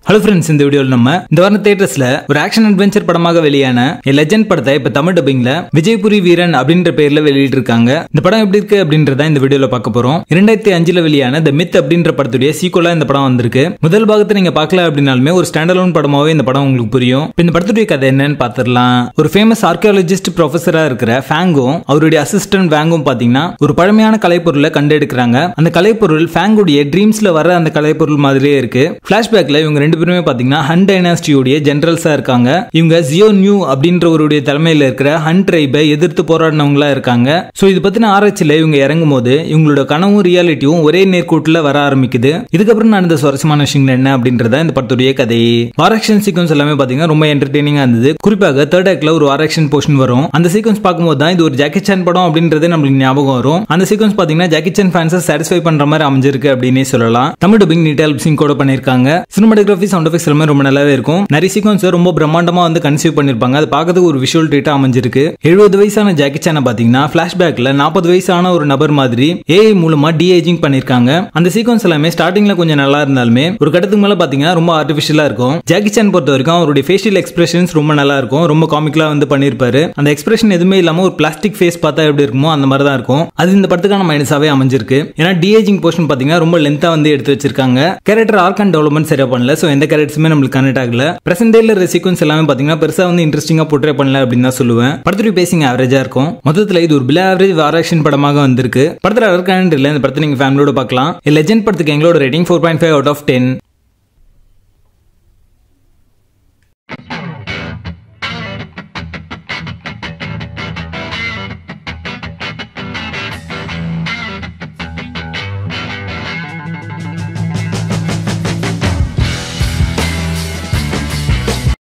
Hello friends, இந்த வீடியோவில் நம்ம இந்த வாரம் தியேட்டர்ஸ்ல ஒரு ஆக்ஷன் அட்வென்ச்சர் படமாக வெளியான லெஜெண்ட் படத்தை இப்ப தமிழ் டப்பிங்ல விஜய்புரி வீரன் அப்படின்ற பேர்ல வெளியிட்டு இருக்காங்க. இந்த படம் எப்படி இருக்கு அப்படின்றத இந்த வீடியோல பார்க்க போறோம். 2005 வெளியான தி மித் அப்படின்ற படத்துடைய சீக்குவலா இந்த படம் வந்திருக்கு. முதல் பாகத்தை நீங்க பார்க்கல அப்படின்னாலுமே ஒரு ஸ்டாண்டலோன் படமாவே இந்த படம் உங்களுக்கு புரியும். இந்த படத்துடைய கதை என்னன்னு பாத்துடலாம். ஒரு ஃபேமஸ் ஆர்கியாலஜிஸ்ட் ப்ரொஃபஸரா இருக்கிற ஃபேங்கும் அவருடைய அசிஸ்டன்ட் வேங்கும் பாத்தீங்கன்னா ஒரு பழமையான கலைப்பொருளை கண்டெடுக்கிறாங்க. அந்த கலைப்பொருள் ஃபேங்குடைய ட்ரீம்ஸ்ல வர அந்த கலைப்பொருள் மாதிரியே இருக்கு. பிளாஷ்பேக்ல இவங்க ரெண்டு பேருமே பாத்தீங்கன்னா ஹன் டைனாஸ்டியோட ஜெனரல்ஸா இருக்காங்க. இவங்க ஜியோ நியூ அப்படின்றவருடைய தலைமையில இருக்கிற ஹன் ட்ரைபை எதிர்த்து போராடினவங்களா இருக்காங்க. சோ இது பத்தின ஆராய்ச்சியில இவங்க இறங்கும் போது இவங்களோட கனவும் ரியாலிட்டியும் ஒரே நேர்கோட்டுல வர ஆரம்பிக்குது. இதுக்கப்புறம் நடந்த சுவாரஸ்யமான விஷயங்கள் என்ன அப்படின்றத இந்த படத்துடைய கதை. வாராக்ஷன் சீக்வன்ஸ் எல்லாமே பாத்தீங்கன்னா ரொம்ப என்டர்டெய்னிங்கா இருந்தது. குறிப்பாக தேர்ட் ஆக்ட்ல ஒரு வாராக்ஷன் போர்ஷன் வரும். அந்த சீக்வன்ஸ் பார்க்கும்போது தான் இது ஒரு ஜாக்கி சான் படம் அப்படின்றதே நம்மளுக்கு ஞாபகம் வரும். அந்த சீக்வன்ஸ் பாத்தீங்கன்னா ஜாக்கி சான் ஃபேன்ஸை சாட்டிஸ்ஃபை பண்ற மாதிரி அமைஞ்சிருக்கு அப்படின்னே சொல்லலாம். தமிழ் டப்பிங் நீட்டா லிப்சிங் கூட பண்ணிருக்காங்க. சினிமாட்டோகிராஃபி சவுண்ட் எஃபெக்ட்ஸ் எல்லாமே ரொம்ப நல்லாவே இருக்கும். நிறைய சீக்வன்ஸ் ரொம்ப பிரம்மாண்டமா வந்து கன்சீவ் பண்ணிருப்பாங்க. அது பார்க்கறதுக்கு ஒரு விஷுவல் ட்ரீட்டா அமைஞ்சிருக்கு. 70 வயசான ஜாக்கி சானை பாத்தீங்கன்னா பிளாஷ்பேக்ல 40 வயசான ஒரு நபர் மாதிரி ஏஐ மூலமா டி-ஏஜிங் பண்ணிருக்காங்க. அந்த சீக்வன்ஸ் எல்லாமே ஸ்டார்டிங்ல கொஞ்சம் நல்லா இருந்தாலுமே ஒரு கட்டத்துக்கு மேல பாத்தீங்கன்னா ரொம்ப ஆர்டிபிஷியலா இருக்கும். ஜாக்கி சான் பொறுத்த வரைக்கும் அவருடைய ஃபேஷியல் எக்ஸ்பிரஷன்ஸ் ரொம்ப நல்லா இருக்கும். ரொம்ப காமிக்கலா வந்து பண்ணிருப்பாரு. அந்த எக்ஸ்பிரஷன் எதுவுமே இல்லாம ஒரு பிளாஸ்டிக் ஃபேஸ் பார்த்தா எப்படி இருக்குமோ அந்த மாதிரி தான் இருக்கும். அது இந்த படத்துக்கான மைனஸாவே அமைஞ்சிருக்கு. ஏன்னா டி-ஏஜிங் போர்ஷன் பாத்தீங்கன்னா ரொம்ப லென்த்தா வந்து எடுத்து வச்சிருக்காங்க. கேரக்டர் ஆர்க் அண்ட் டெவலப்மெண்ட் சரியா பண்ணல. சோ எந்த கேரக்டர்ஸுமே நம்மளுக்கு கனெக்ட் ஆகல. பிரசன்ட் டேல சீக்வன்ஸ் எல்லாமே பாத்தீங்கன்னா பெருசா வந்து இன்ட்ரெஸ்டிங்கா போர்ட்ரே பண்ணல அப்படின்னு தான் சொல்லுவேன். படத்துடைய பேசிங் ஆவரேஜா இருக்கும். மொத்தத்துல இது ஒரு பிலோ ஆவரேஜ் வாராக்ஷன் படமாக வந்திருக்கு. படத்துல இந்த படத்தை நீங்க ஃபேமிலியோட பார்க்கலாம். லெஜெண்ட் படத்துக்கு எங்களோட ரேட்டிங் 4.5 out of 10.